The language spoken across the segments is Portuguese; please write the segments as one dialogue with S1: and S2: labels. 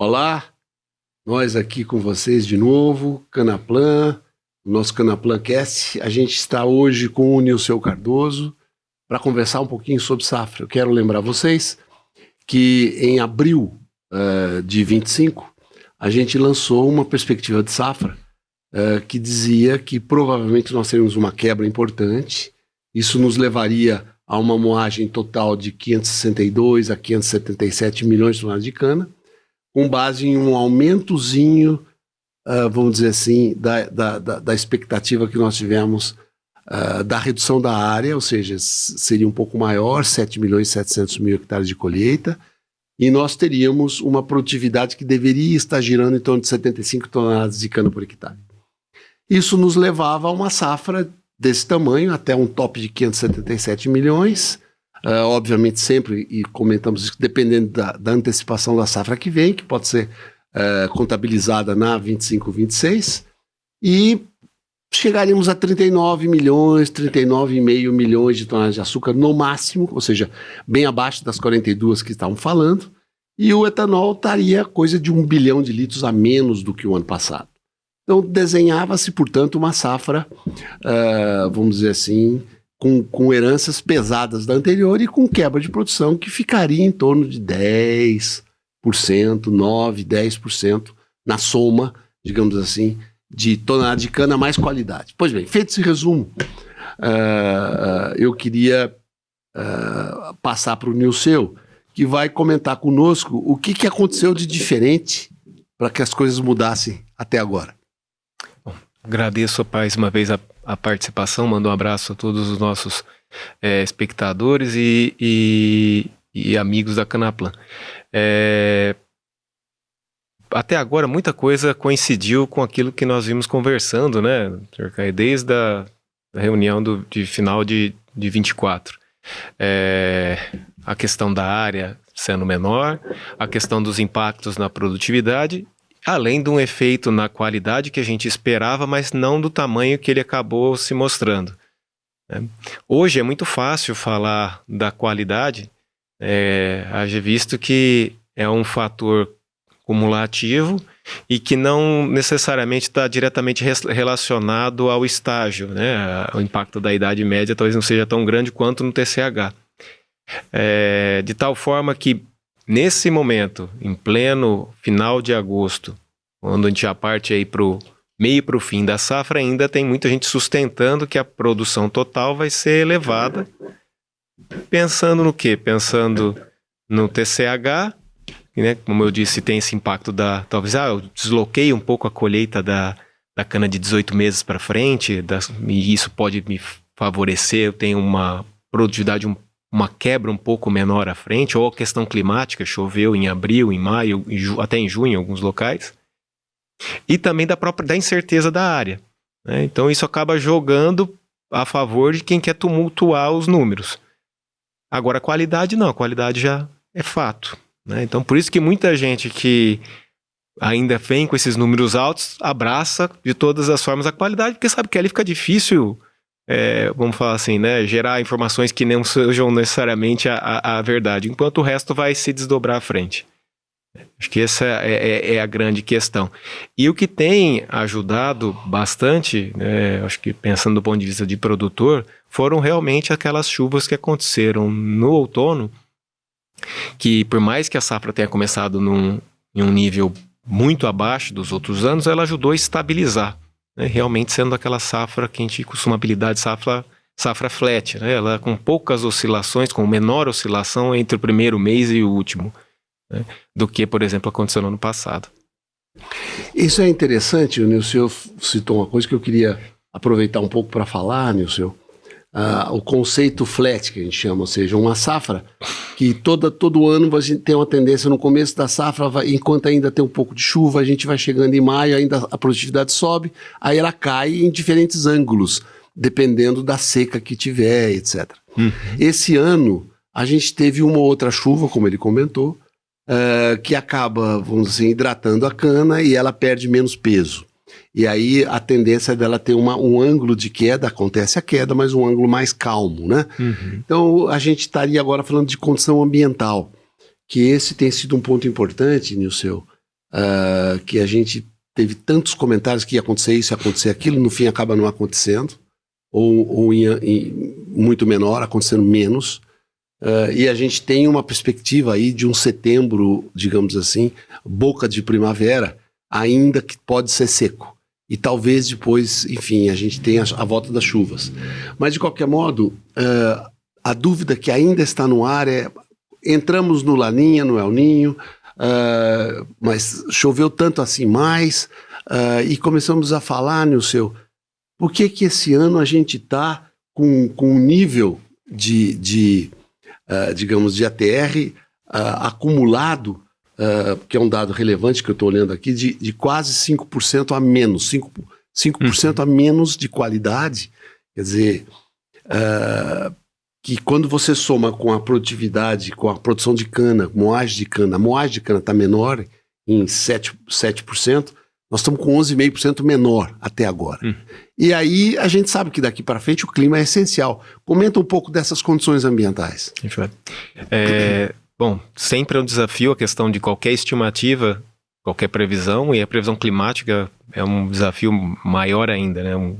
S1: Olá, nós aqui com vocês de novo, Canaplan, o nosso Canaplan Cast. A gente está hoje com o Nilceu Cardoso para conversar um pouquinho sobre safra. Eu quero lembrar vocês que em abril de 25, a gente lançou uma perspectiva de safra que dizia que provavelmente nós teríamos uma quebra importante. Isso nos levaria a uma moagem total de 562 a 577 milhões de toneladas de cana, com base em um aumentozinho, vamos dizer assim, da expectativa que nós tivemos da redução da área, ou seja, seria um pouco maior, 7 milhões e 700 mil hectares de colheita, e nós teríamos uma produtividade que deveria estar girando em torno de 75 toneladas de cana por hectare. Isso nos levava a uma safra desse tamanho, até um top de 577 milhões, obviamente sempre, e comentamos isso, dependendo da antecipação da safra que vem, que pode ser contabilizada na 25-26, e chegaríamos a 39 milhões, 39,5 milhões de toneladas de açúcar no máximo, ou seja, bem abaixo das 42 que estavam falando, e o etanol estaria coisa de 1 bilhão de litros a menos do que o ano passado. Então desenhava-se, portanto, uma safra, vamos dizer assim, com heranças pesadas da anterior e com quebra de produção que ficaria em torno de 10%, 9%, 10% na soma, digamos assim, de tonelada de cana mais qualidade. Pois bem, feito esse resumo, eu queria passar para o Nilceu, que vai comentar conosco o que aconteceu de diferente para que as coisas mudassem até agora.
S2: Bom, agradeço mais uma vez a participação, mando um abraço a todos os nossos espectadores e amigos da Canaplan. Até agora muita coisa coincidiu com aquilo que nós vimos conversando, né, desde a reunião de final de 24. A questão da área sendo menor, a questão dos impactos na produtividade, além de um efeito na qualidade que a gente esperava, mas não do tamanho que ele acabou se mostrando. Hoje é muito fácil falar da qualidade, haja visto que é um fator cumulativo e que não necessariamente está diretamente relacionado ao estágio, né? O impacto da idade média talvez não seja tão grande quanto no TCH. De tal forma que, nesse momento, em pleno final de agosto, quando a gente já parte aí para o meio para o fim da safra, ainda tem muita gente sustentando que a produção total vai ser elevada. Pensando no quê? Pensando no TCH, né? Como eu disse, tem esse impacto talvez, eu desloquei um pouco a colheita da cana de 18 meses para frente, e isso pode me favorecer, eu tenho uma produtividade, uma quebra um pouco menor à frente, ou a questão climática, choveu em abril, em maio, até em junho em alguns locais, e também da incerteza da área, né? Então isso acaba jogando a favor de quem quer tumultuar os números. Agora a qualidade não, a qualidade já é fato, né? Então por isso que muita gente que ainda vem com esses números altos abraça de todas as formas a qualidade, porque sabe que ali fica difícil, vamos falar assim, né, gerar informações que não sejam necessariamente a verdade, enquanto o resto vai se desdobrar à frente. Acho que essa é a grande questão. E o que tem ajudado bastante, né, acho que pensando do ponto de vista de produtor, foram realmente aquelas chuvas que aconteceram no outono, que por mais que a safra tenha começado em um nível muito abaixo dos outros anos, ela ajudou a estabilizar, né, realmente sendo aquela safra que a gente costuma apelidar de safra flat, né, ela com poucas oscilações, com menor oscilação entre o primeiro mês e o último, né, do que, por exemplo, aconteceu no ano passado.
S1: Isso é interessante, o Nilceu citou uma coisa que eu queria aproveitar um pouco para falar, Nilceu. O conceito flat, que a gente chama, ou seja, uma safra que todo ano a gente tem uma tendência no começo da safra, enquanto ainda tem um pouco de chuva, a gente vai chegando em maio, ainda a produtividade sobe, aí ela cai em diferentes ângulos, dependendo da seca que tiver, etc. Esse ano, a gente teve uma outra chuva, como ele comentou, que acaba, vamos dizer, hidratando a cana e ela perde menos peso. E aí a tendência dela ter um ângulo de queda, acontece a queda, mas um ângulo mais calmo, né? Então a gente estaria agora falando de condição ambiental, que esse tem sido um ponto importante, Nilceu, que a gente teve tantos comentários que ia acontecer isso, ia acontecer aquilo, no fim acaba não acontecendo, ou muito menor, acontecendo menos. E a gente tem uma perspectiva aí de um setembro, digamos assim, boca de primavera, ainda que pode ser seco. E talvez depois, enfim, a gente tenha a volta das chuvas. Mas, de qualquer modo, a dúvida que ainda está no ar é: entramos no Laninha, no El Ninho, mas choveu tanto assim mais, e começamos a falar, Nilceu, por que esse ano a gente está com um nível digamos, de ATR acumulado, que é um dado relevante que eu estou olhando aqui, de quase 5% a menos, 5% a menos de qualidade. Quer dizer, que quando você soma com a produtividade, com a produção de cana, moagem de cana, a moagem de cana está menor em 7%, nós estamos com 11,5% menor até agora. E aí a gente sabe que daqui para frente o clima é essencial. Comenta um pouco dessas condições ambientais.
S2: Bom, sempre é um desafio a questão de qualquer estimativa, qualquer previsão, e a previsão climática é um desafio maior ainda, né?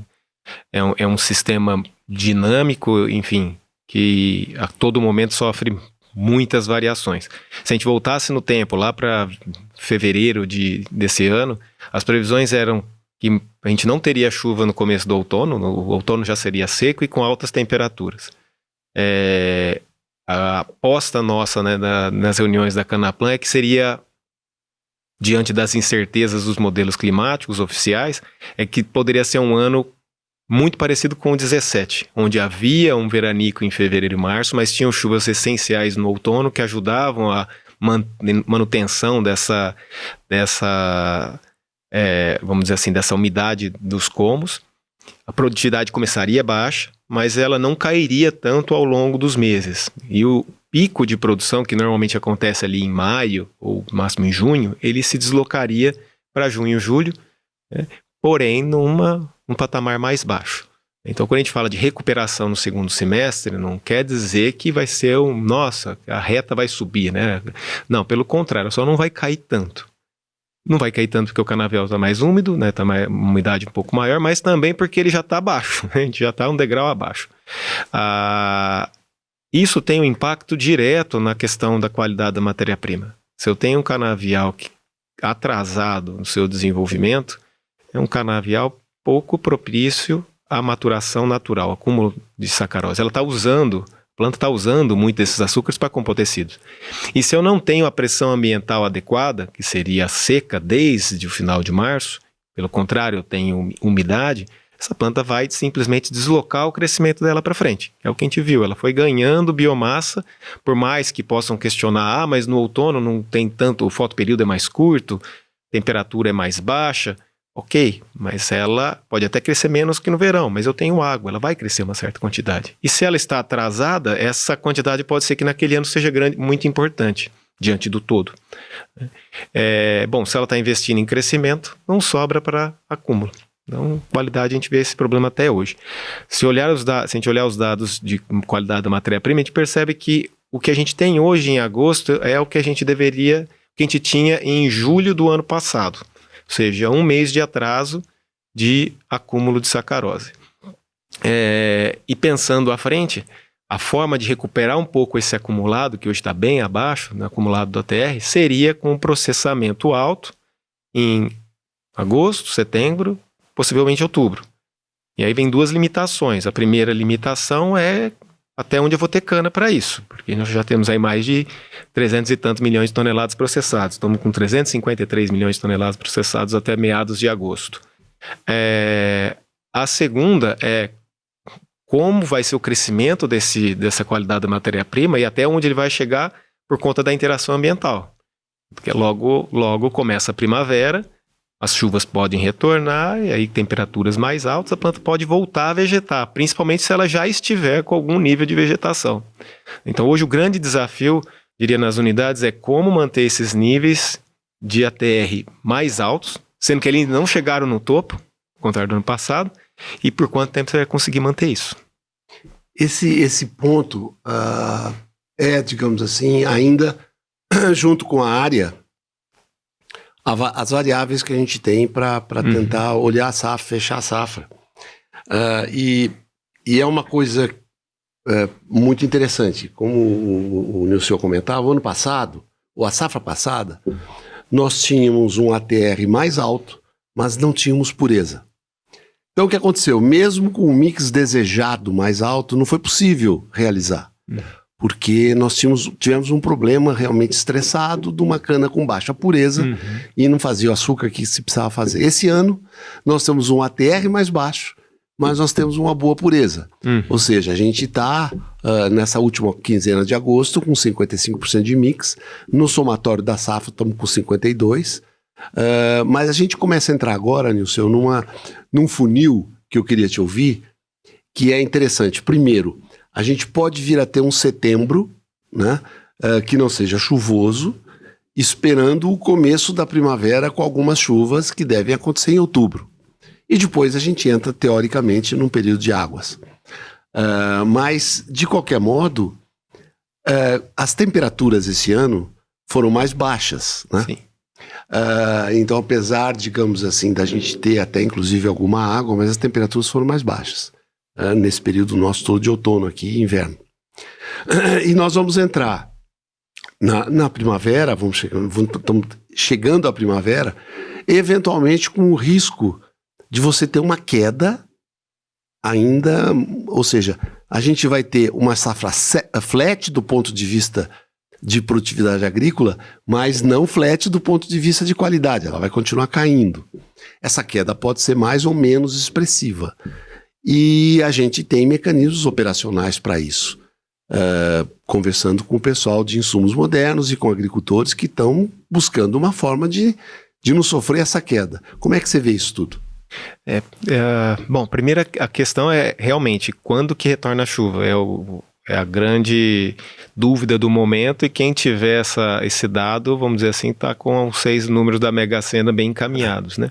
S2: É um sistema dinâmico, enfim, que a todo momento sofre muitas variações. Se a gente voltasse no tempo, lá para fevereiro desse ano, as previsões eram que a gente não teria chuva no começo do outono, o outono já seria seco e com altas temperaturas. A aposta nossa, né, nas reuniões da Canaplan é que seria, diante das incertezas dos modelos climáticos oficiais, é que poderia ser um ano muito parecido com o 17, onde havia um veranico em fevereiro e março, mas tinham chuvas essenciais no outono que ajudavam a manutenção dessa vamos dizer assim, dessa umidade dos comos. A produtividade começaria baixa, mas ela não cairia tanto ao longo dos meses. E o pico de produção, que normalmente acontece ali em maio, ou máximo em junho, ele se deslocaria para junho, julho, né? Porém num patamar mais baixo. Então, quando a gente fala de recuperação no segundo semestre, não quer dizer que vai ser nossa, a reta vai subir, né? Não, pelo contrário, só não vai cair tanto. Não vai cair tanto porque o canavial está mais úmido, né? Está uma umidade um pouco maior, mas também porque ele já está abaixo, né? A gente já está um degrau abaixo. Isso tem um impacto direto na questão da qualidade da matéria-prima. Se eu tenho um canavial atrasado no seu desenvolvimento, é um canavial pouco propício à maturação natural, acúmulo de sacarose. A planta está usando muito desses açúcares para compor tecidos. E se eu não tenho a pressão ambiental adequada, que seria a seca desde o final de março, pelo contrário, eu tenho umidade, essa planta vai simplesmente deslocar o crescimento dela para frente. É o que a gente viu, ela foi ganhando biomassa, por mais que possam questionar, mas no outono não tem tanto, o fotoperíodo é mais curto, temperatura é mais baixa. Ok, mas ela pode até crescer menos que no verão, mas eu tenho água, ela vai crescer uma certa quantidade. E se ela está atrasada, essa quantidade pode ser que naquele ano seja muito importante, diante do todo. Bom, se ela está investindo em crescimento, não sobra para acúmulo. Então, qualidade, a gente vê esse problema até hoje. Se a gente olhar os dados de qualidade da matéria-prima, a gente percebe que o que a gente tem hoje em agosto é o que a gente tinha em julho do ano passado. Ou seja, 1 mês de atraso de acúmulo de sacarose. E pensando à frente, a forma de recuperar um pouco esse acumulado, que hoje está bem abaixo, no acumulado do ATR, seria com um processamento alto em agosto, setembro, possivelmente outubro. E aí vem 2 limitações. A primeira limitação é até onde eu vou ter cana para isso, porque nós já temos aí mais de 300 e tantos milhões de toneladas processados. Estamos com 353 milhões de toneladas processados até meados de agosto. A segunda é como vai ser o crescimento dessa qualidade da matéria-prima e até onde ele vai chegar por conta da interação ambiental. Porque logo começa a primavera, as chuvas podem retornar, e aí temperaturas mais altas, a planta pode voltar a vegetar, principalmente se ela já estiver com algum nível de vegetação. Então hoje o grande desafio, diria, nas unidades é como manter esses níveis de ATR mais altos, sendo que eles não chegaram no topo, ao contrário do ano passado, e por quanto tempo você vai conseguir manter isso?
S1: Esse ponto digamos assim, ainda junto com a área as variáveis que a gente tem para tentar olhar a safra, fechar a safra. E é uma coisa muito interessante. Como o Nilson comentava, o ano passado, ou a safra passada, nós tínhamos um ATR mais alto, mas não tínhamos pureza. Então o que aconteceu? Mesmo com o mix desejado mais alto, não foi possível realizar. Porque nós tivemos um problema realmente estressado de uma cana com baixa pureza e não fazia o açúcar que se precisava fazer. Esse ano, nós temos um ATR mais baixo, mas nós temos uma boa pureza. Ou seja, a gente está, nessa última quinzena de agosto, com 55% de mix. No somatório da safra, estamos com 52%. Mas a gente começa a entrar agora, Nilson, num funil que eu queria te ouvir, que é interessante. Primeiro, a gente pode vir a ter um setembro, né, que não seja chuvoso, esperando o começo da primavera com algumas chuvas que devem acontecer em outubro. E depois a gente entra, teoricamente, num período de águas. Mas, de qualquer modo, as temperaturas esse ano foram mais baixas, né?
S2: Sim.
S1: Então, apesar, digamos assim, da gente ter até, inclusive, alguma água, mas as temperaturas foram mais baixas. Nesse período nosso todo de outono aqui, inverno. E nós vamos entrar na primavera, estamos chegando à primavera, eventualmente com o risco de você ter uma queda ainda, ou seja, a gente vai ter uma safra flat do ponto de vista de produtividade agrícola, mas não flat do ponto de vista de qualidade, ela vai continuar caindo. Essa queda pode ser mais ou menos expressiva. E a gente tem mecanismos operacionais para isso, conversando com o pessoal de insumos modernos e com agricultores que estão buscando uma forma de não sofrer essa queda. Como é que você vê isso tudo?
S2: Bom, primeiro a questão é realmente quando que retorna a chuva, é a grande dúvida do momento, e quem tiver esse dado, vamos dizer assim, está com os 6 números da Mega Sena bem encaminhados, né?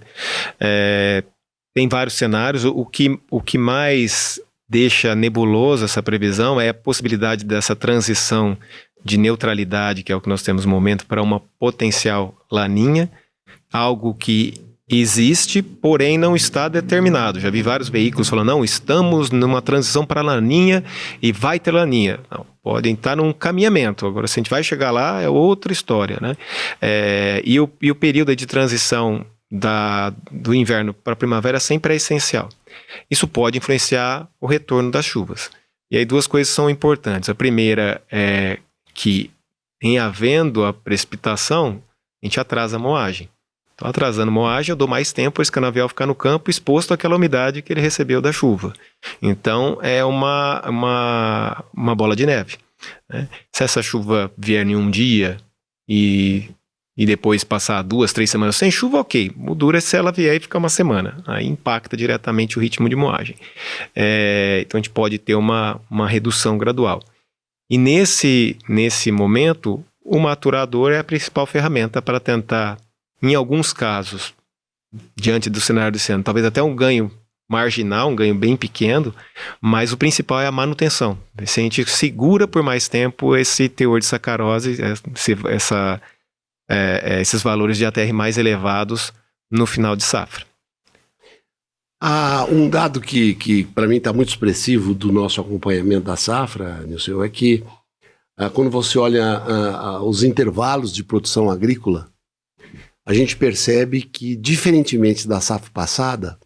S2: Tem vários cenários. O que mais deixa nebulosa essa previsão é a possibilidade dessa transição de neutralidade, que é o que nós temos no momento, para uma potencial laninha, algo que existe, porém não está determinado. Já vi vários veículos falando, não, estamos numa transição para laninha e vai ter laninha. Não, podem estar num caminhamento. Agora, se a gente vai chegar lá, é outra história, né? E o período de transição do inverno para a primavera sempre é essencial. Isso pode influenciar o retorno das chuvas. E aí 2 coisas são importantes. A primeira é que, em havendo a precipitação, a gente atrasa a moagem. Então, atrasando a moagem, eu dou mais tempo para esse canavial ficar no campo exposto àquela umidade que ele recebeu da chuva. Então, é uma bola de neve, né? Se essa chuva vier em um dia e depois passar 2, 3 semanas sem chuva, ok. O duro é se ela vier e ficar uma semana. Aí impacta diretamente o ritmo de moagem. Então a gente pode ter uma redução gradual. E nesse momento, o maturador é a principal ferramenta para tentar, em alguns casos, diante do cenário desse ano, talvez até um ganho marginal, um ganho bem pequeno, mas o principal é a manutenção. Se a gente segura por mais tempo esse teor de sacarose, esses valores de ATR mais elevados no final de safra.
S1: Um dado que para mim está muito expressivo do nosso acompanhamento da safra, Nilson, é que quando você olha os intervalos de produção agrícola, a gente percebe que, diferentemente da safra passada,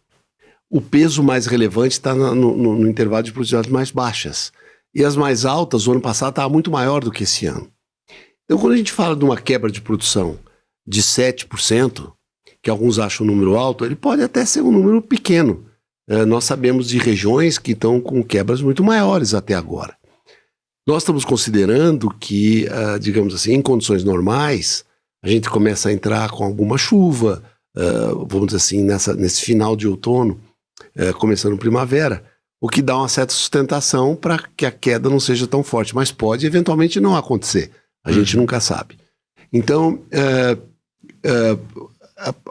S1: o peso mais relevante está no intervalo de produtividades mais baixas. E as mais altas, o ano passado, estava muito maior do que esse ano. Então, quando a gente fala de uma quebra de produção de 7%, que alguns acham um número alto, ele pode até ser um número pequeno. Nós sabemos de regiões que estão com quebras muito maiores até agora. Nós estamos considerando que, digamos assim, em condições normais, a gente começa a entrar com alguma chuva, vamos dizer assim, nesse final de outono, começando primavera, o que dá uma certa sustentação para que a queda não seja tão forte, mas pode eventualmente não acontecer. A gente nunca sabe. Então,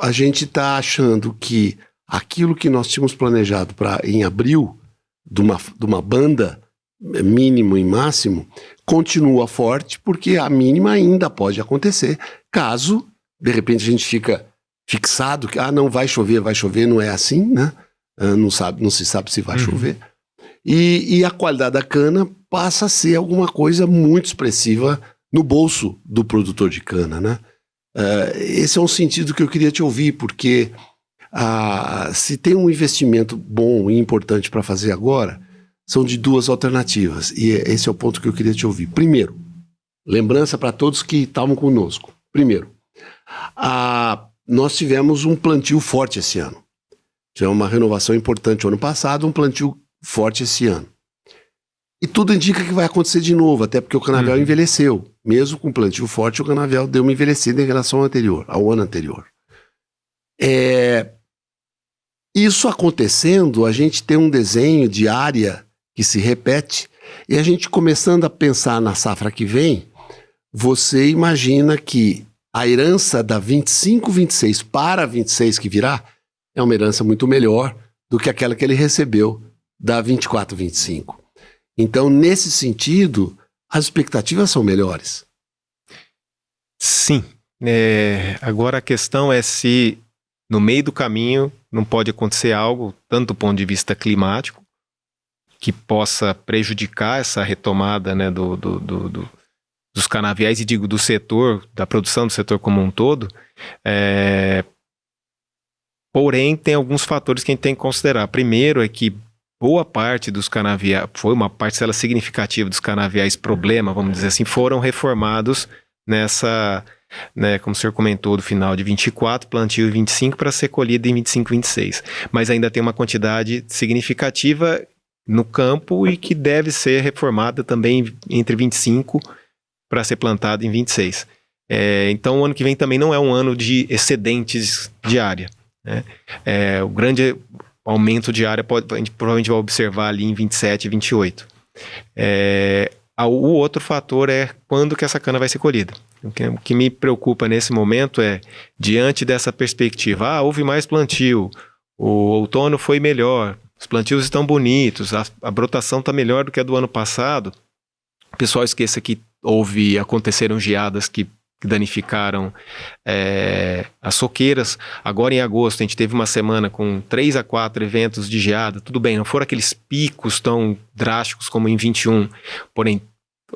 S1: a gente está achando que aquilo que nós tínhamos planejado em abril, de uma banda mínimo e máximo, continua forte, porque a mínima ainda pode acontecer, caso, de repente, a gente fica fixado, que não vai chover, não é assim, né? Não se sabe se vai chover. E a qualidade da cana passa a ser alguma coisa muito expressiva no bolso do produtor de cana, né? Esse é um sentido que eu queria te ouvir, porque se tem um investimento bom e importante para fazer agora, são de duas alternativas, e esse é o ponto que eu queria te ouvir. Primeiro, lembrança para todos que estavam conosco. Primeiro, nós tivemos um plantio forte esse ano. Tivemos uma renovação importante o ano passado, um plantio forte esse ano. E tudo indica que vai acontecer de novo, até porque o canavial envelheceu. Mesmo com plantio forte, o canavial deu uma envelhecida em relação ao ano anterior. Isso acontecendo, a gente tem um desenho de área que se repete, e a gente começando a pensar na safra que vem, você imagina que a herança da 25-26 para 26 que virá é uma herança muito melhor do que aquela que ele recebeu da 24-25. Então, nesse sentido, as expectativas são melhores.
S2: Sim. Agora a questão é se no meio do caminho não pode acontecer algo, tanto do ponto de vista climático, que possa prejudicar essa retomada, né, dos canaviais, e digo do setor, da produção do setor como um todo. Porém, tem alguns fatores que a gente tem que considerar. Primeiro é que boa parte dos canaviais, foi uma parcela significativa dos canaviais problema, vamos dizer assim, foram reformados nessa, né, como o senhor comentou, do final de 24, plantio em 25 para ser colhido em 25, 26. Mas ainda tem uma quantidade significativa no campo e que deve ser reformada também entre 25 para ser plantada em 26. Então o ano que vem também não é um ano de excedentes de área, né? O grande aumento de área a gente provavelmente vai observar ali em 27 e 28. O outro fator é quando que essa cana vai ser colhida. O que me preocupa nesse momento é, diante dessa perspectiva, houve mais plantio, o outono foi melhor, os plantios estão bonitos, a brotação está melhor do que a do ano passado. O pessoal esqueça que aconteceram geadas que danificaram as soqueiras. Agora em agosto a gente teve uma semana com 3 a 4 eventos de geada. Tudo bem, não foram aqueles picos tão drásticos como em 21, porém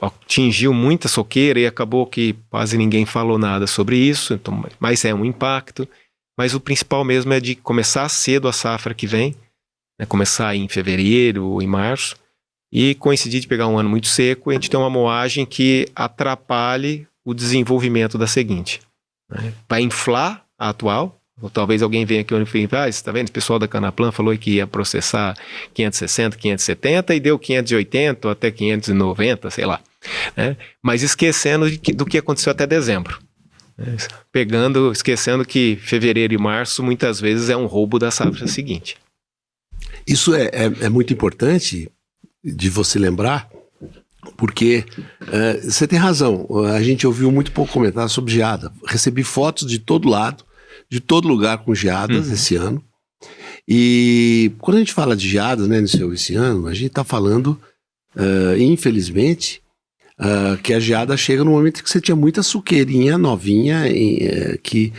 S2: atingiu muita soqueira e acabou que quase ninguém falou nada sobre isso, então, mas é um impacto. Mas o principal mesmo é de começar cedo a safra que vem, né, começar em fevereiro ou em março, e coincidir de pegar um ano muito seco e a gente ter uma moagem que atrapalhe o desenvolvimento da seguinte, né? Vai inflar a atual, ou talvez alguém venha aqui e fale, você está vendo, o pessoal da Canaplan falou que ia processar 560, 570 e deu 580 até 590, sei lá, né? Mas esquecendo do que aconteceu até dezembro, né? Esquecendo que fevereiro e março muitas vezes é um roubo da safra seguinte.
S1: Isso é muito importante de você lembrar, porque você tem razão, a gente ouviu muito pouco comentário sobre geada. Recebi fotos de todo lado, de todo lugar com geadas esse ano. E quando a gente fala de geadas, né, esse ano, a gente está falando, infelizmente, que a geada chega no momento que você tinha muita suqueirinha novinha, que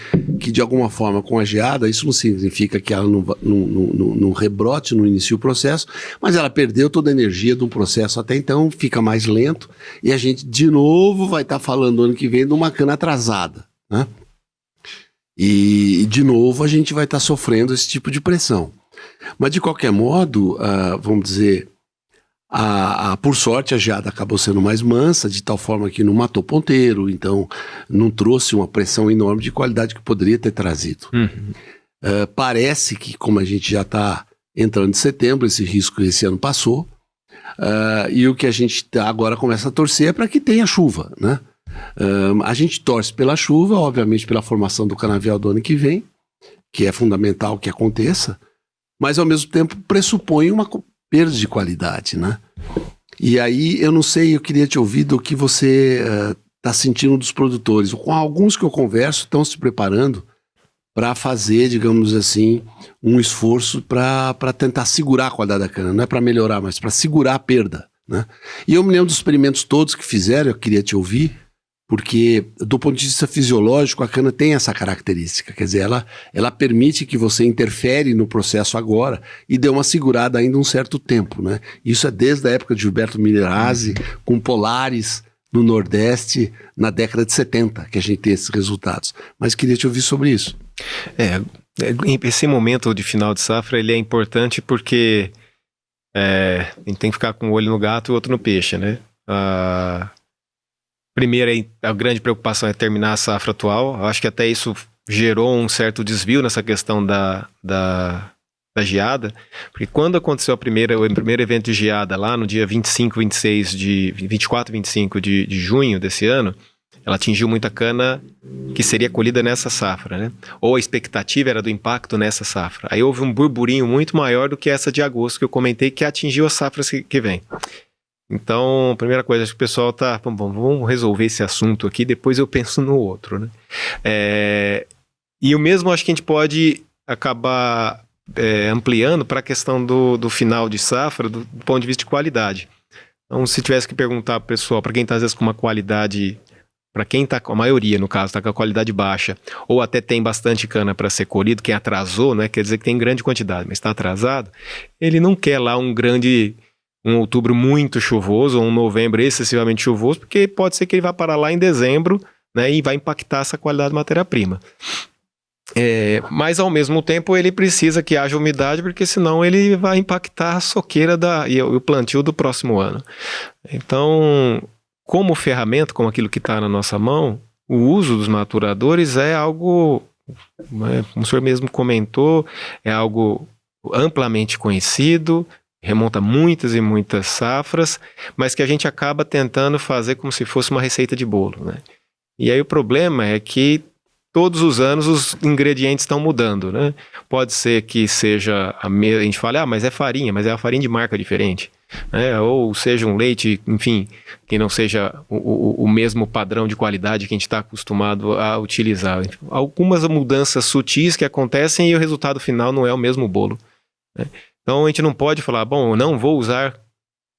S1: de alguma forma com a geada, isso não significa que ela não rebrote, não inicie o processo, mas ela perdeu toda a energia de um processo até então, fica mais lento, e a gente de novo vai estar falando ano que vem de uma cana atrasada, né? E de novo a gente vai estar sofrendo esse tipo de pressão. Mas de qualquer modo, vamos dizer, por sorte a geada acabou sendo mais mansa, de tal forma que não matou ponteiro, então não trouxe uma pressão enorme de qualidade que poderia ter trazido. Parece que, como a gente já está entrando em setembro, esse risco esse ano passou, e o que a gente agora começa a torcer é para que tenha chuva, né? A gente torce pela chuva, obviamente pela formação do canavial do ano que vem, que é fundamental que aconteça, mas ao mesmo tempo pressupõe uma perda de qualidade, né? E aí eu não sei, eu queria te ouvir do que você está sentindo dos produtores. Com alguns que eu converso estão se preparando para fazer, digamos assim, um esforço para tentar segurar a qualidade da cana, não é para melhorar, mas para segurar a perda, né? E eu me lembro dos experimentos todos que fizeram, eu queria te ouvir, porque do ponto de vista fisiológico a cana tem essa característica, quer dizer, ela permite que você interfere no processo agora e dê uma segurada ainda um certo tempo, né? Isso é desde a época de Gilberto Milrazzi, com Polaris no Nordeste, na década de 70, que a gente tem esses resultados. Mas queria te ouvir sobre isso.
S2: Esse momento de final de safra, ele é importante porque a gente tem que ficar com um olho no gato e o outro no peixe, né? Primeiro, a grande preocupação é terminar a safra atual. Eu acho que até isso gerou um certo desvio nessa questão da geada, porque quando aconteceu o primeiro evento de geada lá no dia 24 e 25 de junho desse ano, ela atingiu muita cana que seria colhida nessa safra, né? Ou a expectativa era do impacto nessa safra. Aí houve um burburinho muito maior do que essa de agosto que eu comentei, que atingiu as safras que vem. Então, a primeira coisa, acho que o pessoal tá, vamos resolver esse assunto aqui, depois eu penso no outro, né? E o mesmo acho que a gente pode acabar ampliando para a questão do final de safra, do ponto de vista de qualidade. Então, se tivesse que perguntar para o pessoal, para quem está às vezes com uma qualidade, para quem está com a maioria, no caso, está com a qualidade baixa, ou até tem bastante cana para ser colhido, quem atrasou, né, quer dizer que tem grande quantidade, mas está atrasado, ele não quer lá um outubro muito chuvoso, ou um novembro excessivamente chuvoso, porque pode ser que ele vá parar lá em dezembro, né, e vai impactar essa qualidade de matéria-prima. Mas ao mesmo tempo ele precisa que haja umidade, porque senão ele vai impactar a soqueira e o plantio do próximo ano. Então, como ferramenta, como aquilo que está na nossa mão, o uso dos maturadores é algo, como o senhor mesmo comentou, é algo amplamente conhecido, remonta muitas e muitas safras, mas que a gente acaba tentando fazer como se fosse uma receita de bolo, né? E aí o problema é que todos os anos os ingredientes estão mudando, né? Pode ser que seja a gente fale, mas é farinha, mas é a farinha de marca diferente, né? Ou seja um leite, enfim, que não seja o mesmo padrão de qualidade que a gente está acostumado a utilizar. Algumas mudanças sutis que acontecem e o resultado final não é o mesmo bolo, né? Então a gente não pode falar, eu não vou usar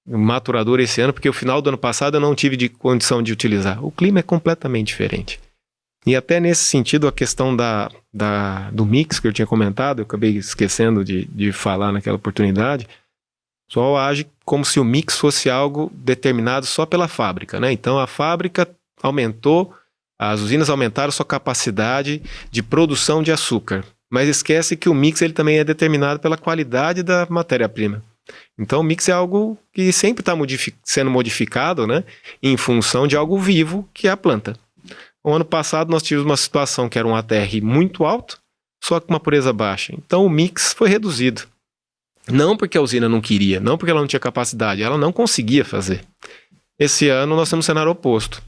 S2: maturador esse ano porque o final do ano passado eu não tive condição de utilizar. O clima é completamente diferente. E até nesse sentido, a questão do mix que eu tinha comentado, eu acabei esquecendo de falar naquela oportunidade, o pessoal age como se o mix fosse algo determinado só pela fábrica, né? Então a fábrica aumentou, as usinas aumentaram sua capacidade de produção de açúcar, mas esquece que o mix ele também é determinado pela qualidade da matéria-prima. Então o mix é algo que sempre está sendo modificado, né? Em função de algo vivo, que é a planta. No ano passado nós tivemos uma situação que era um ATR muito alto, só com uma pureza baixa. Então o mix foi reduzido. Não porque a usina não queria, não porque ela não tinha capacidade, ela não conseguia fazer. Esse ano nós temos um cenário oposto.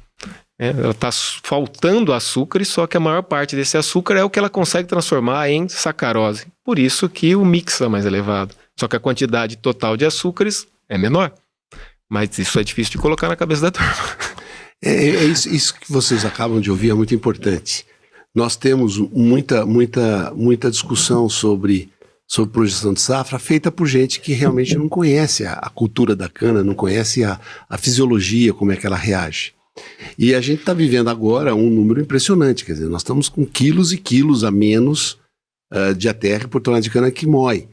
S2: Ela está faltando açúcar, só que a maior parte desse açúcar é o que ela consegue transformar em sacarose. Por isso que o mix é mais elevado. Só que a quantidade total de açúcares é menor. Mas isso é difícil de colocar na cabeça da turma.
S1: Isso que vocês acabam de ouvir é muito importante. Nós temos muita discussão sobre projeção de safra feita por gente que realmente não conhece a cultura da cana, não conhece a fisiologia, como é que ela reage. E a gente está vivendo agora um número impressionante, quer dizer, nós estamos com quilos e quilos a menos de ATR por tonelada de cana que moe.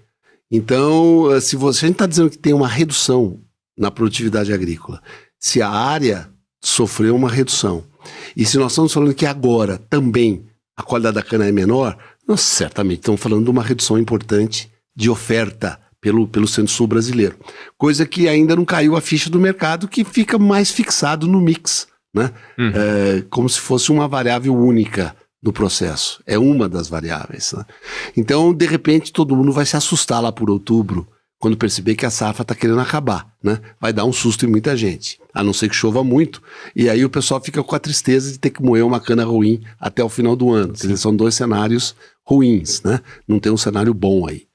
S1: Então, se a gente está dizendo que tem uma redução na produtividade agrícola, se a área sofreu uma redução, e se nós estamos falando que agora também a qualidade da cana é menor, nós certamente estamos falando de uma redução importante de oferta pelo Centro-Sul brasileiro. Coisa que ainda não caiu a ficha do mercado, que fica mais fixado no mix, né? Como se fosse uma variável única no processo. É uma das variáveis, né? Então, de repente, todo mundo vai se assustar lá por outubro, quando perceber que a safra está querendo acabar, né? Vai dar um susto em muita gente, a não ser que chova muito, e aí o pessoal fica com a tristeza de ter que moer uma cana ruim até o final do ano. Quer dizer, são dois cenários ruins, né? Não tem um cenário bom aí.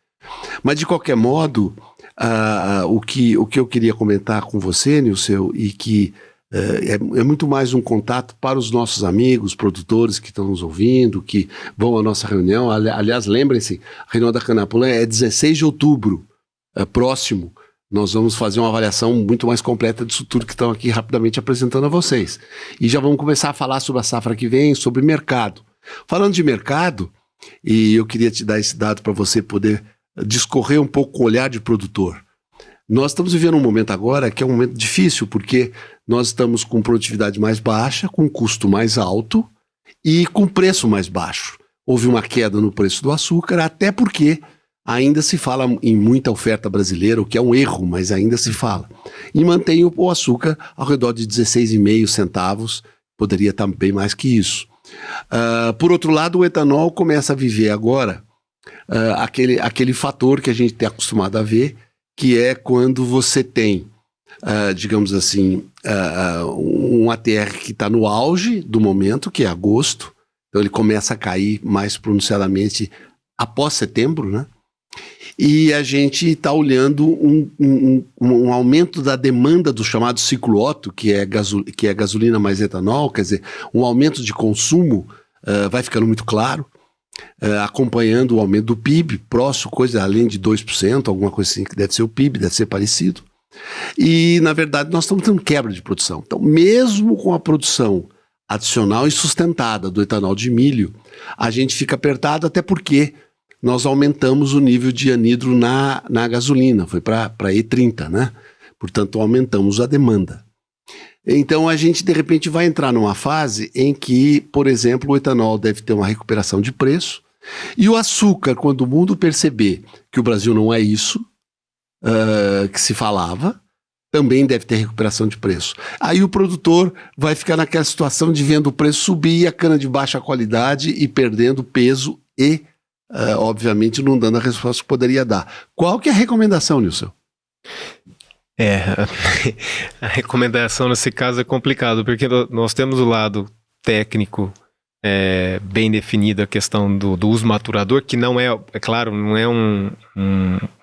S1: Mas de qualquer modo, o que eu queria comentar com você, Nilceu, e que é muito mais um contato para os nossos amigos, produtores que estão nos ouvindo, que vão à nossa reunião. Aliás, lembrem-se, a reunião da Canaplã é 16 de outubro, próximo, nós vamos fazer uma avaliação muito mais completa disso tudo que estão aqui rapidamente apresentando a vocês. E já vamos começar a falar sobre a safra que vem, sobre mercado. Falando de mercado, e eu queria te dar esse dado para você poder discorrer um pouco com o olhar de produtor. Nós estamos vivendo um momento agora que é um momento difícil, porque nós estamos com produtividade mais baixa, com custo mais alto e com preço mais baixo. Houve uma queda no preço do açúcar, até porque ainda se fala em muita oferta brasileira, o que é um erro, mas ainda se fala. E mantém o açúcar ao redor de 16,5 centavos, poderia estar bem mais que isso. Por outro lado, o etanol começa a viver agora aquele fator que a gente tem acostumado a ver, que é quando você tem, digamos assim, um ATR que está no auge do momento, que é agosto, então ele começa a cair mais pronunciadamente após setembro, né? E a gente está olhando um aumento da demanda do chamado ciclo Otto, que é gasolina mais etanol, quer dizer, um aumento de consumo vai ficando muito claro, acompanhando o aumento do PIB, próximo, coisa além de 2%, alguma coisa assim que deve ser o PIB, deve ser parecido. E, na verdade, nós estamos tendo quebra de produção. Então, mesmo com a produção adicional e sustentada do etanol de milho, a gente fica apertado, até porque nós aumentamos o nível de anidro na gasolina, foi para E30, né? Portanto, aumentamos a demanda. Então, a gente, de repente, vai entrar numa fase em que, por exemplo, o etanol deve ter uma recuperação de preço e o açúcar, quando o mundo perceber que o Brasil não é isso que se falava, também deve ter recuperação de preço. Aí o produtor vai ficar naquela situação de vendo o preço subir, a cana de baixa qualidade e perdendo peso e, obviamente, não dando a resposta que poderia dar. Qual que é a recomendação, Nilson?
S2: A recomendação nesse caso é complicado, porque nós temos o lado técnico bem definido, a questão do uso maturador, que não é claro, não é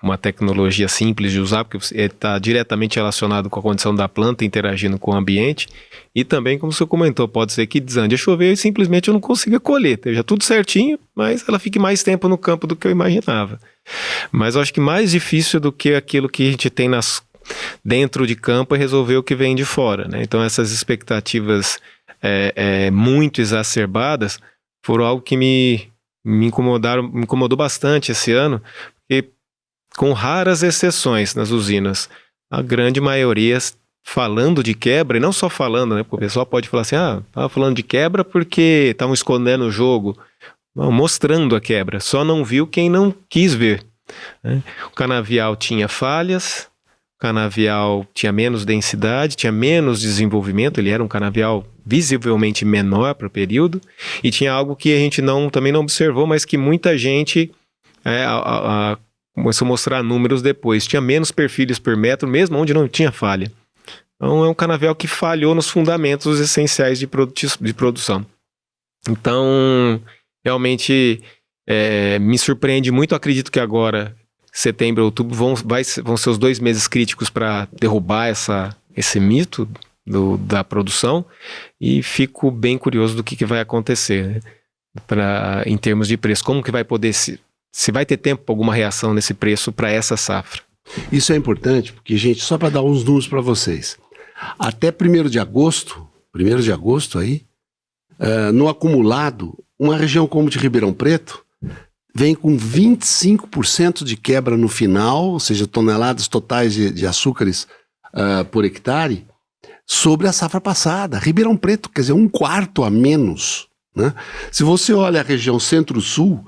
S2: uma tecnologia simples de usar, porque está diretamente relacionado com a condição da planta interagindo com o ambiente, e também, como você comentou, pode ser que desande a chover e simplesmente eu não consiga colher, esteja tudo certinho, mas ela fique mais tempo no campo do que eu imaginava. Mas eu acho que mais difícil do que aquilo que a gente tem dentro de campo é resolver o que vem de fora, né? Então essas expectativas muito exacerbadas foram algo que me incomodou bastante esse ano, porque com raras exceções nas usinas, a grande maioria falando de quebra, e não só falando, né? Porque o pessoal pode falar assim, estava falando de quebra porque estavam escondendo o jogo, não, mostrando a quebra, só não viu quem não quis ver, né? O canavial tinha falhas, o canavial tinha menos densidade, tinha menos desenvolvimento, ele era um canavial visivelmente menor para o período, e tinha algo que a gente também não observou, mas que muita gente começou a mostrar números depois, tinha menos perfilhos por metro, mesmo onde não tinha falha. Então é um canavial que falhou nos fundamentos essenciais de produção. Então, realmente, me surpreende muito, acredito que agora, setembro e outubro, vão ser os 2 meses críticos para derrubar esse mito da produção, e fico bem curioso do que vai acontecer, né, em termos de preço. Como que vai poder, se vai ter tempo para alguma reação nesse preço para essa safra?
S1: Isso é importante, porque, gente, só para dar uns números para vocês, até 1º de agosto aí, no acumulado, uma região como de Ribeirão Preto vem com 25% de quebra no final, ou seja, toneladas totais de açúcares por hectare, sobre a safra passada. Ribeirão Preto, quer dizer, 1/4 a menos, né? Se você olha a região Centro-Sul,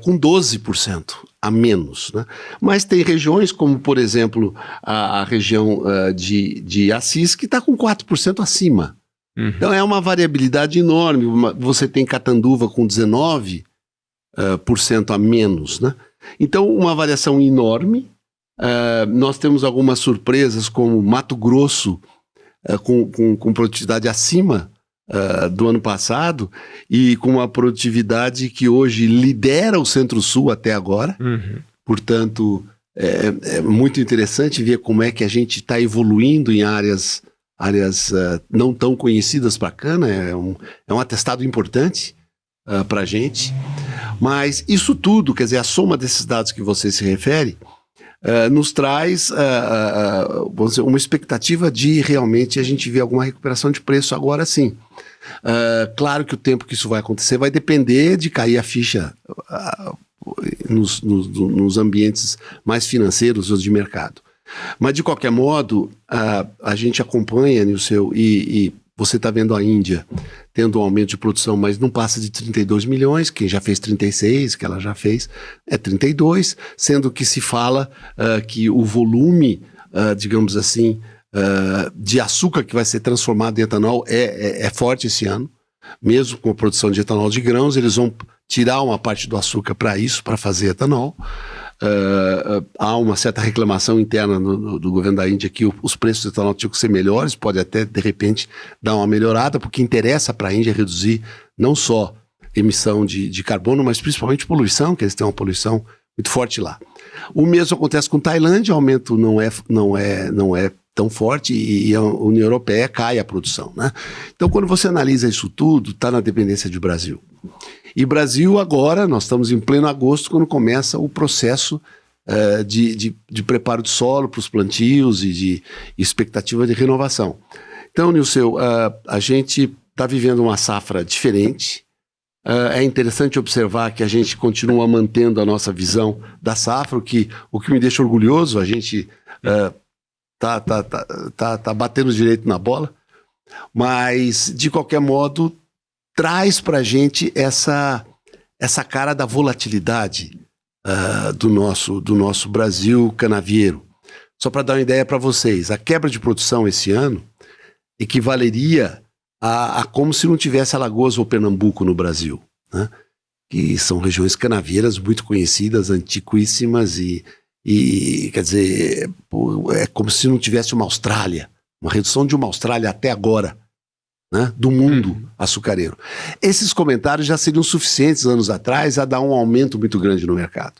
S1: com 12% a menos, né? Mas tem regiões como, por exemplo, a região de Assis, que está com 4% acima. Uhum. Então é uma variabilidade enorme. Você tem Catanduva com 19% a menos, né? Então, uma variação enorme. Nós temos algumas surpresas, como Mato Grosso, com produtividade acima do ano passado, e com uma produtividade que hoje lidera o Centro-Sul até agora. Uhum. Portanto, é muito interessante ver como é que a gente está evoluindo em áreas não tão conhecidas para a cana. É um atestado importante para a gente. Mas isso tudo, quer dizer, a soma desses dados que você se refere, nos traz vamos dizer, uma expectativa de realmente a gente ver alguma recuperação de preço agora sim. Claro que o tempo que isso vai acontecer vai depender de cair a ficha nos ambientes mais financeiros ou de mercado. Mas, de qualquer modo, a gente acompanha, Nilceu, e você está vendo a Índia tendo um aumento de produção, mas não passa de 32 milhões, quem já fez 36, que ela já fez, é 32, sendo que se fala que o volume, digamos assim, de açúcar que vai ser transformado em etanol é forte esse ano. Mesmo com a produção de etanol de grãos, eles vão tirar uma parte do açúcar para isso, para fazer etanol. Há uma certa reclamação interna do governo da Índia que os preços do etanol tinham que ser melhores, pode até de repente dar uma melhorada, porque interessa para a Índia reduzir não só emissão de carbono, mas principalmente poluição, que eles têm uma poluição muito forte lá. O mesmo acontece com Tailândia, o aumento não é tão forte e a União Europeia cai a produção, né? Então, quando você analisa isso tudo, está na dependência do Brasil. E Brasil agora, nós estamos em pleno agosto, quando começa o processo de preparo de solo para os plantios e de expectativa de renovação. Então, Nilceu, a gente está vivendo uma safra diferente. É interessante observar que a gente continua mantendo a nossa visão da safra, o que me deixa orgulhoso. A gente tá batendo direito na bola, mas de qualquer modo traz para a gente essa cara da volatilidade do nosso Brasil canavieiro. Só para dar uma ideia para vocês, a quebra de produção esse ano equivaleria a como se não tivesse Alagoas ou Pernambuco no Brasil, né? Que são regiões canavieiras muito conhecidas, antiquíssimas e quer dizer, é como se não tivesse uma Austrália, uma redução de uma Austrália até agora, né, do mundo açucareiro. Esses comentários já seriam suficientes anos atrás a dar um aumento muito grande no mercado.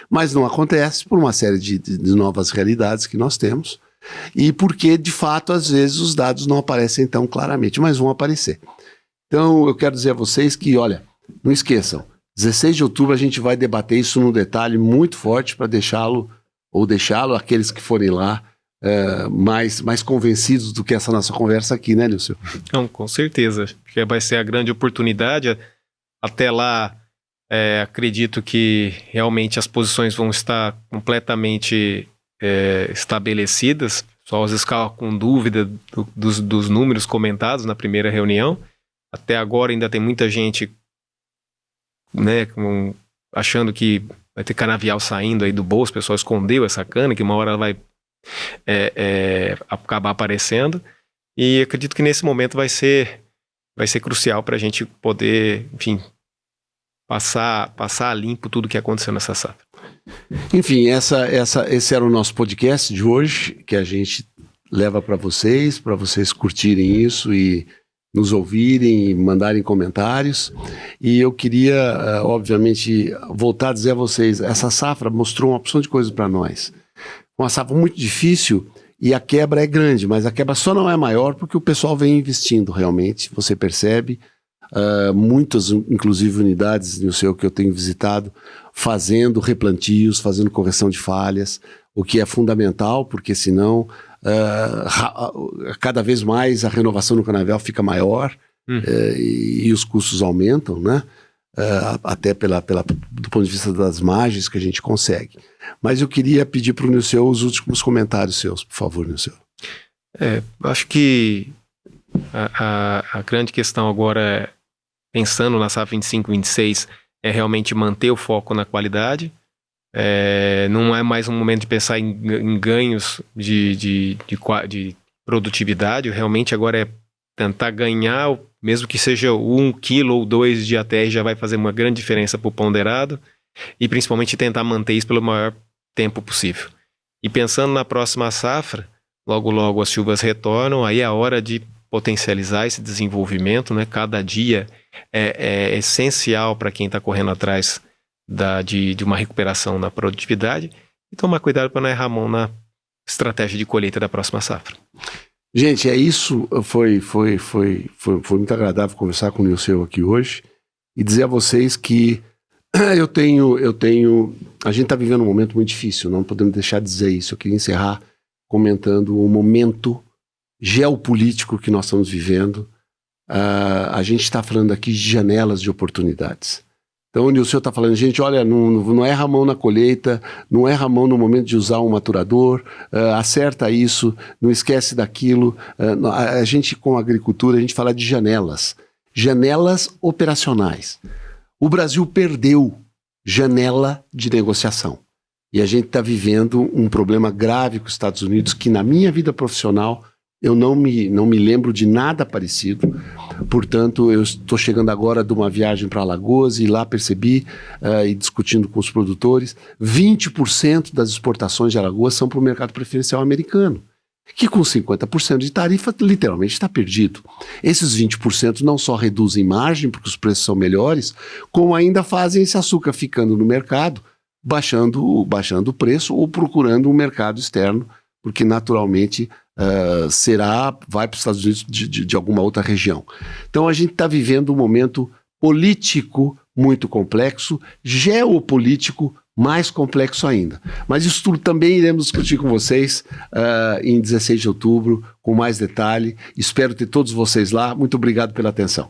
S1: Mas não acontece por uma série de novas realidades que nós temos e porque, de fato, às vezes os dados não aparecem tão claramente, mas vão aparecer. Então, eu quero dizer a vocês que, olha, não esqueçam, 16 de outubro a gente vai debater isso num detalhe muito forte para deixá-lo, aqueles que forem lá, mais convencidos do que essa nossa conversa aqui, né, Nilceu?
S2: Não, com certeza. Porque vai ser a grande oportunidade. Até lá, acredito que realmente as posições vão estar completamente estabelecidas. Só às vezes ficava com dúvida dos números comentados na primeira reunião. Até agora ainda tem muita gente, né, achando que vai ter canavial saindo aí do bolso, o pessoal escondeu essa cana, que uma hora ela vai acabar aparecendo, e acredito que nesse momento vai ser crucial para a gente poder, enfim, passar a limpo tudo que aconteceu nessa safra.
S1: Enfim, esse era o nosso podcast de hoje, que a gente leva para vocês curtirem isso e nos ouvirem e mandarem comentários. E eu queria, obviamente, voltar a dizer a vocês, essa safra mostrou uma opção de coisas para nós. Uma safra muito difícil e a quebra é grande, mas a quebra só não é maior porque o pessoal vem investindo realmente, você percebe. Muitas, inclusive, unidades, Nilceu, que eu tenho visitado, fazendo replantios, fazendo correção de falhas, o que é fundamental, porque senão cada vez mais a renovação no canavial fica maior e os custos aumentam, né? Até do ponto de vista das margens que a gente consegue. Mas eu queria pedir para o Nilceu os últimos comentários seus, por favor, Nilceu.
S2: Acho que a grande questão agora, pensando na safra 25-26, é realmente manter o foco na qualidade. Não é mais um momento de pensar em ganhos de produtividade. Realmente agora é tentar ganhar, mesmo que seja 1 quilo ou 2 de ATR, já vai fazer uma grande diferença para o ponderado, e principalmente tentar manter isso pelo maior tempo possível. E pensando na próxima safra, logo as chuvas retornam, aí é a hora de potencializar esse desenvolvimento, né? Cada dia é essencial para quem está correndo atrás de uma recuperação na produtividade, e tomar cuidado para não errar a mão na estratégia de colheita da próxima safra.
S1: Gente, é isso. Foi muito agradável conversar com o Nilceu aqui hoje e dizer a vocês que A gente está vivendo um momento muito difícil, não podemos deixar de dizer isso. Eu queria encerrar comentando o momento geopolítico que nós estamos vivendo. A gente está falando aqui de janelas de oportunidades. Então, onde o senhor está falando, gente, olha, não erra a mão na colheita, não erra a mão no momento de usar um maturador, acerta isso, não esquece daquilo. A gente, com a agricultura, a gente fala de janelas operacionais. O Brasil perdeu janela de negociação. E a gente está vivendo um problema grave com os Estados Unidos, que na minha vida profissional eu não me lembro de nada parecido. Portanto, eu estou chegando agora de uma viagem para Alagoas e lá percebi, e discutindo com os produtores, 20% das exportações de Alagoas são para o mercado preferencial americano, que com 50% de tarifa literalmente está perdido. Esses 20% não só reduzem margem, porque os preços são melhores, como ainda fazem esse açúcar ficando no mercado, baixando o preço ou procurando um mercado externo, porque naturalmente vai para os Estados Unidos de alguma outra região. Então a gente está vivendo um momento político muito complexo, geopolítico mais complexo ainda. Mas isso tudo também iremos discutir com vocês em 16 de outubro, com mais detalhe. Espero ter todos vocês lá. Muito obrigado pela atenção.